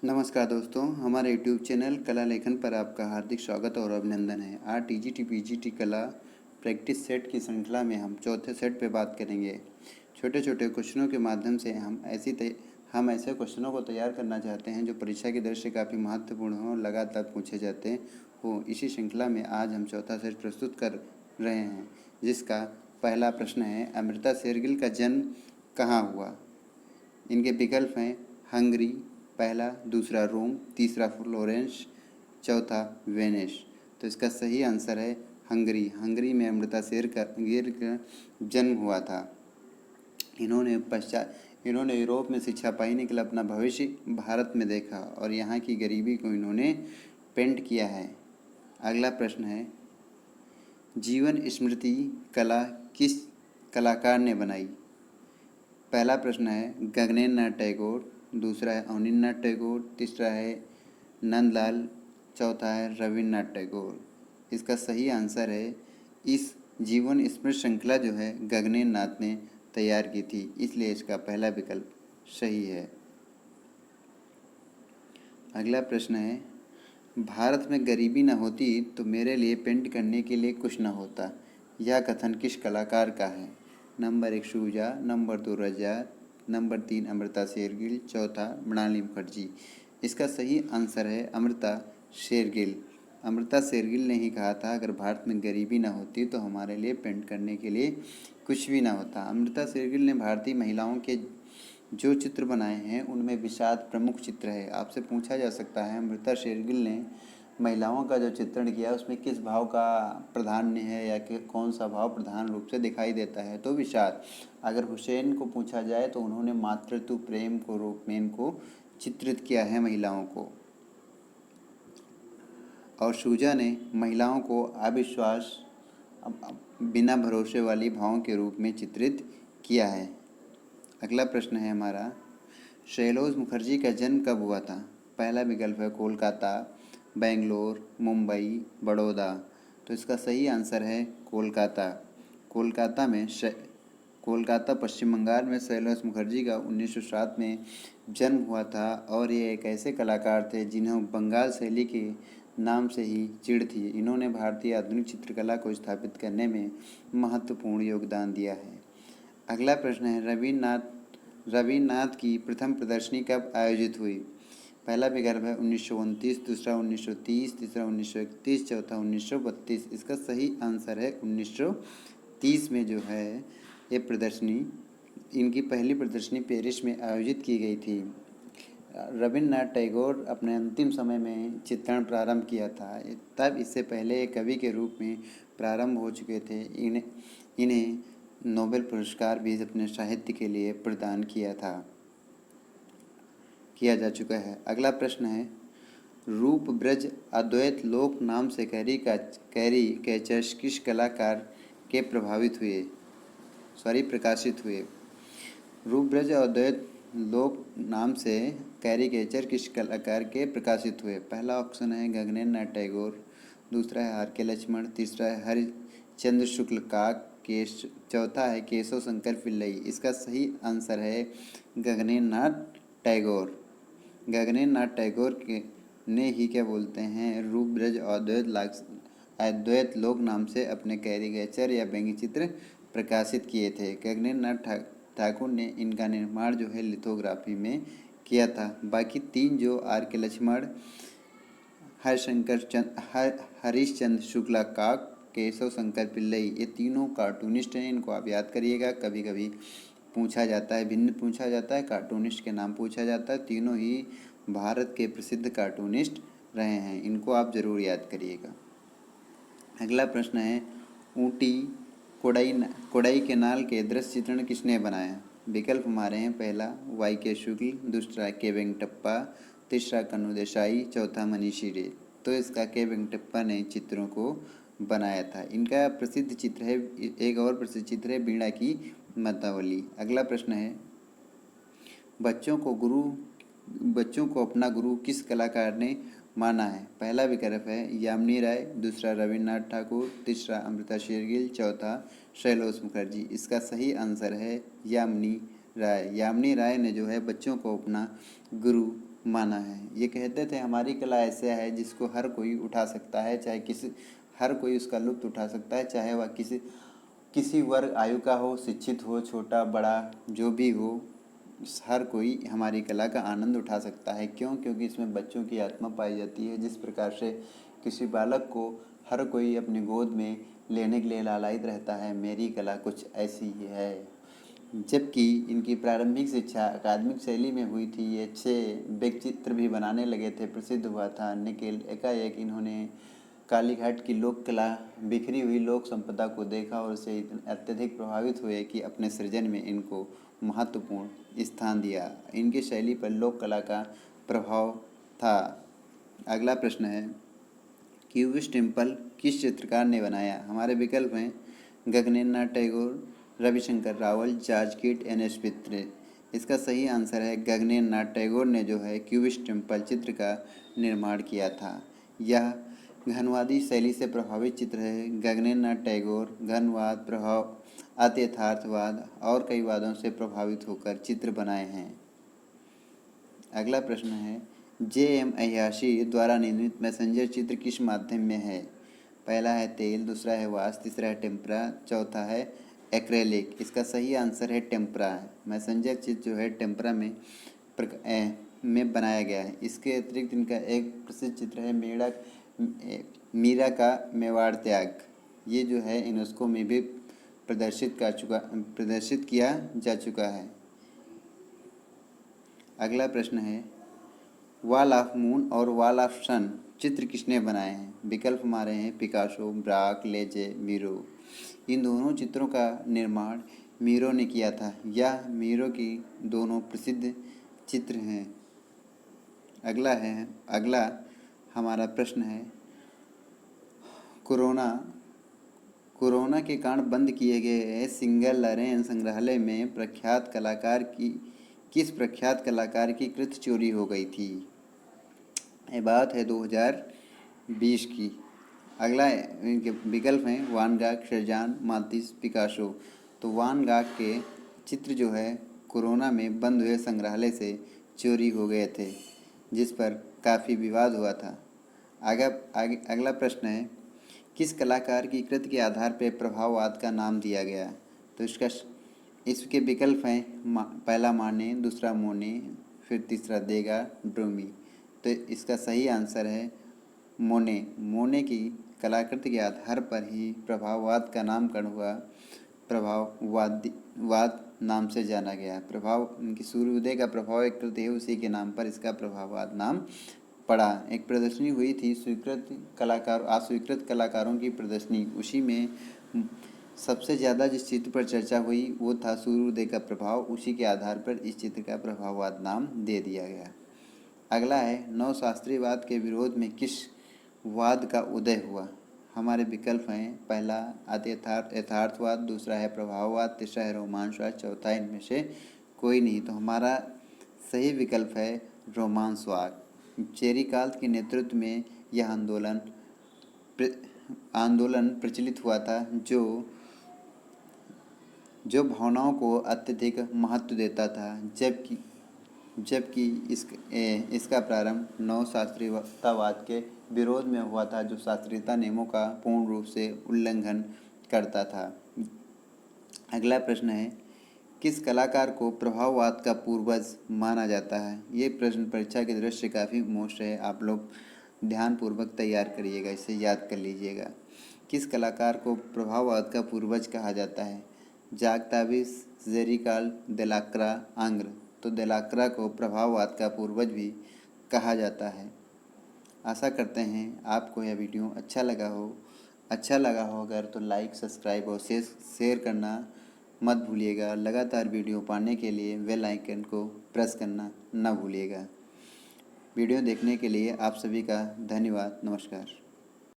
नमस्कार दोस्तों, हमारे यूट्यूब चैनल कला लेखन पर आपका हार्दिक स्वागत और अभिनंदन है। आज टीजीटी पीजीटी कला प्रैक्टिस सेट की श्रृंखला में हम चौथे सेट पे बात करेंगे। छोटे छोटे क्वेश्चनों के माध्यम से हम ऐसे क्वेश्चनों को तैयार करना चाहते हैं जो परीक्षा की दृष्टि से काफ़ी महत्वपूर्ण हो, लगातार पूछे जाते हो। इसी श्रृंखला में आज हम चौथा सेट प्रस्तुत कर रहे हैं, जिसका पहला प्रश्न है, अमृता शेरगिल का जन्म कहाँ हुआ। इनके विकल्प हैं हंगरी, पहला, दूसरा रोम, तीसरा फ्लोरेंस, चौथा वेनिस। तो इसका सही आंसर है हंगरी। हंगरी में अमृता शेरगिल का जन्म हुआ था। इन्होंने यूरोप में शिक्षा पाने के लिए अपना भविष्य भारत में देखा और यहाँ की गरीबी को इन्होंने पेंट किया है। अगला प्रश्न है, जीवन स्मृति कला किस कलाकार ने बनाई। पहला प्रश्न है गगनेन्द्र नाथ टैगोर, दूसरा है अवनींद्रनाथ टैगोर, तीसरा है नंदलाल, चौथा है रविन्द्रनाथ टैगोर। इसका सही आंसर है, इस जीवन स्मृति श्रृंखला जो है गगनेन्द्र नाथ ने तैयार की थी, इसलिए इसका पहला विकल्प सही है। अगला प्रश्न है, भारत में गरीबी न होती तो मेरे लिए पेंट करने के लिए कुछ न होता। यह कथन किस कलाकार का है। नंबर 1 सूजा, नंबर 2 रजा, नंबर 3 अमृता शेरगिल, चौथा मृणालिनी मुखर्जी। इसका सही आंसर है अमृता शेरगिल। अमृता शेरगिल ने ही कहा था, अगर भारत में गरीबी ना होती तो हमारे लिए पेंट करने के लिए कुछ भी ना होता। अमृता शेरगिल ने भारतीय महिलाओं के जो चित्र बनाए हैं उनमें विषाद प्रमुख चित्र है। आपसे पूछा जा सकता है, अमृता शेरगिल ने महिलाओं का जो चित्रण किया उसमें किस भाव का प्राधान्य है या कि कौन सा भाव प्रधान रूप से दिखाई देता है, तो विषाद। अगर हुसैन को पूछा जाए तो उन्होंने मातृत्व प्रेम को रूप में इनको चित्रित किया है महिलाओं को, और सूजा ने महिलाओं को अविश्वास बिना भरोसे वाली भावों के रूप में चित्रित किया है। अगला प्रश्न है हमारा, शैलोज मुखर्जी का जन्म कब हुआ था। पहला विकल्प है कोलकाता, बेंगलोर, मुंबई, बड़ौदा। तो इसका सही आंसर है कोलकाता। कोलकाता पश्चिम बंगाल में शैलोज मुखर्जी का 1907 में जन्म हुआ था और ये एक ऐसे कलाकार थे जिन्हें बंगाल शैली के नाम से ही चिढ़ थी। इन्होंने भारतीय आधुनिक चित्रकला को स्थापित करने में महत्वपूर्ण योगदान दिया है। अगला प्रश्न है, रविन्द्रनाथ की प्रथम प्रदर्शनी कब आयोजित हुई। पहला विकल्प है 1929, दूसरा 1930, तीसरा 1931, चौथा 1932। इसका सही आंसर है 1930 में जो है ये प्रदर्शनी, इनकी पहली प्रदर्शनी पेरिस में आयोजित की गई थी। रविन्द्रनाथ टैगोर अपने अंतिम समय में चित्रण प्रारंभ किया था, तब इससे पहले एक कवि के रूप में प्रारंभ हो चुके थे। इन्हें नोबेल पुरस्कार भी अपने साहित्य के लिए प्रदान किया जा चुका है। अगला प्रश्न है, रूप ब्रज अद्वैत लोक नाम से कैरी कैचर्स किस कलाकार के प्रकाशित हुए। रूप ब्रज अद्वैत लोक नाम से कैरिकेचर किस कलाकार के प्रकाशित हुए। पहला ऑप्शन है गगनेन्द्र नाथ टैगोर, दूसरा है आर के लक्ष्मण, तीसरा है हरिश्चंद्र शुक्ल काक, चौथा है केशव शंकर पिल्लई। इसका सही आंसर है गगनेन्द्र नाथ टैगोर। गगनेन्द्र नाथ टैगोर ने ही क्या बोलते हैं, रूप ब्रज अद्वैत लोक नाम से अपने कैरिकेचर या व्यंग्य चित्र प्रकाशित किए थे। गगनेन्द्र नाथ ठाकुर ने इनका निर्माण जो है लिथोग्राफी में किया था। बाकी तीन जो आर के लक्ष्मण, हरिश्चंद्र शुक्ला काक, केशव शंकर पिल्लई, ये तीनों कार्टूनिस्ट हैं। इनको आप याद करिएगा, कभी कभी पूछा जाता है, भिन्न पूछा जाता है, कार्टूनिस्ट के नाम पूछा जाता है। तीनों ही भारत के प्रसिद्ध कार्टूनिस्ट रहे हैं, इनको आप जरूर याद करिएगा। अगला प्रश्न है, ऊटी कोडाई कैनाल के दृश्य चित्रण किसने बनाया। विकल्प हमारे हैं, पहला वाई के शुक्ल, दूसरा के वेंकटप्पा, तीसरा कन्नू देसाई, चौथा मनीषी रे। तो इसका के वेंकटप्पा ने चित्रों को बनाया था। इनका प्रसिद्ध चित्र है, एक और प्रसिद्ध चित्र है वीणा की मतावली। अगला प्रश्न है, बच्चों को अपना गुरु किस कलाकार ने माना है। पहला विकल्प है यामिनी राय, दूसरा रविन्द्रनाथ ठाकुर, तीसरा अमृता शेरगिल, चौथा शैलोज मुखर्जी। इसका सही आंसर है यामिनी राय। यामिनी राय ने जो है बच्चों को अपना गुरु माना है। ये कहते थे हमारी कला ऐसे है जिसको हर कोई उठा सकता है, हर कोई उसका लुत्फ़ उठा सकता है, चाहे वह किसी वर्ग आयु का हो, शिक्षित हो, छोटा बड़ा जो भी हो, हर कोई हमारी कला का आनंद उठा सकता है। क्यों? क्योंकि इसमें बच्चों की आत्मा पाई जाती है। जिस प्रकार से किसी बालक को हर कोई अपनी गोद में लेने के लिए लालायित रहता है, मेरी कला कुछ ऐसी ही है। जबकि इनकी प्रारंभिक शिक्षा अकादमिक शैली में हुई थी, ये अच्छे व्यंग्यचित्र भी बनाने लगे थे, प्रसिद्ध हुआ था। लेकिन एकाएक इन्होंने कालीघाट की लोक कला, बिखरी हुई लोक संपदा को देखा और उससे अत्यधिक प्रभावित हुए कि अपने सृजन में इनको महत्वपूर्ण स्थान दिया। इनकी शैली पर लोक कला का प्रभाव था। अगला प्रश्न है, क्यूबिस्ट टेम्पल किस चित्रकार ने बनाया? हमारे विकल्प हैं गगनेन्द्रनाथ टैगोर, रविशंकर रावल, जॉर्ज कीट, एन.एस. मित्र। इसका सही आंसर है गगनेन्द्रनाथ टैगोर ने जो है क्यूबिस्ट टेम्पल चित्र का निर्माण किया था। यह घनवादी शैली से प्रभावित चित्र है। गगनेन्द्रनाथ टैगोर घनवाद, प्रभाव, अति यथार्थवाद और कई वादों से प्रभावित होकर चित्र बनाए हैं। अगला प्रश्न है, J.M. अय्याशी द्वारा निर्मित मैसेंजर चित्र किस माध्यम में है? पहला है तेल, दूसरा है वाश, तीसरा है टेम्परा, चौथा है एक्रेलिक। इसका सही आंसर है टेम्परा है। मैसेंजर चित्र जो है टेम्परा में बनाया गया है। इसके अतिरिक्त इनका एक प्रसिद्ध चित्र है मीरा का मेवाड़ त्याग। ये जो है यूनेस्को में भी प्रदर्शित किया जा चुका है। अगला प्रश्न है, वॉल ऑफ मून और वॉल ऑफ सन चित्र किसने बनाए हैं? विकल्प हमारे हैं पिकासो, ब्राक, लेजे, मीरो। इन दोनों चित्रों का निर्माण मीरो ने किया था। यह मीरो की दोनों प्रसिद्ध चित्र हैं। अगला हमारा प्रश्न है, कोरोना के कारण बंद किए गए सिंगल लरेन संग्रहालय में किस प्रख्यात कलाकार की कृति चोरी हो गई थी? ये बात है 2020 की। अगला इनके विकल्प हैं वान गाग, शेजान, मातिस, पिकासो। तो वान गाग के चित्र जो है कोरोना में बंद हुए संग्रहालय से चोरी हो गए थे, जिस पर काफ़ी विवाद हुआ था। अगला प्रश्न है, किस कलाकार की कृति के आधार पर प्रभाववाद का नाम दिया गया? तो इसके विकल्प हैं पहला माने, दूसरा मोने, फिर तीसरा देगा, ड्रोमी। तो इसका सही आंसर है मोने की कलाकृति के आधार पर ही प्रभाववाद का नामकरण हुआ। प्रभाववाद नाम से जाना गया। इनकी सूर्योदय का प्रभाव एक कृति है, उसी के नाम पर इसका प्रभाववाद नाम पड़ा। एक प्रदर्शनी हुई थी अस्वीकृत कलाकारों की प्रदर्शनी, उसी में सबसे ज़्यादा जिस चित्र पर चर्चा हुई वो था सूर्योदय का प्रभाव। उसी के आधार पर इस चित्र का प्रभाववाद नाम दे दिया गया। अगला है, नवशास्त्रीयवाद के विरोध में किस वाद का उदय हुआ? हमारे विकल्प हैं पहला अति यथार्थवाद, दूसरा है प्रभाववाद, तीसरा है रोमांसवाद, चौथा इनमें से कोई नहीं। तो हमारा सही विकल्प है रोमांसवाद। चेरिकाल्त के नेतृत्व में यह आंदोलन प्रचलित हुआ था, जो भावनाओं को अत्यधिक महत्व देता था, जबकि इसका प्रारंभ नवशास्त्रीयतावाद के विरोध में हुआ था, जो शास्त्रीयता नियमों का पूर्ण रूप से उल्लंघन करता था। अगला प्रश्न है, किस कलाकार को प्रभाववाद का पूर्वज माना जाता है? ये प्रश्न परीक्षा के दृष्टि से काफ़ी मोस्ट है, आप लोग ध्यानपूर्वक तैयार करिएगा, इसे याद कर लीजिएगा। किस कलाकार को प्रभाववाद का पूर्वज कहा जाता है? जाक ताबिस, जेरिकाल्ट, देलाक्रा, आंग्र। तो देलाक्रा को प्रभाववाद का पूर्वज भी कहा जाता है। आशा करते हैं आपको यह वीडियो अच्छा लगा हो अगर तो लाइक, सब्सक्राइब और शेयर करना मत भूलिएगा। लगातार वीडियो पाने के लिए बेल आइकन को प्रेस करना न भूलिएगा। वीडियो देखने के लिए आप सभी का धन्यवाद। नमस्कार।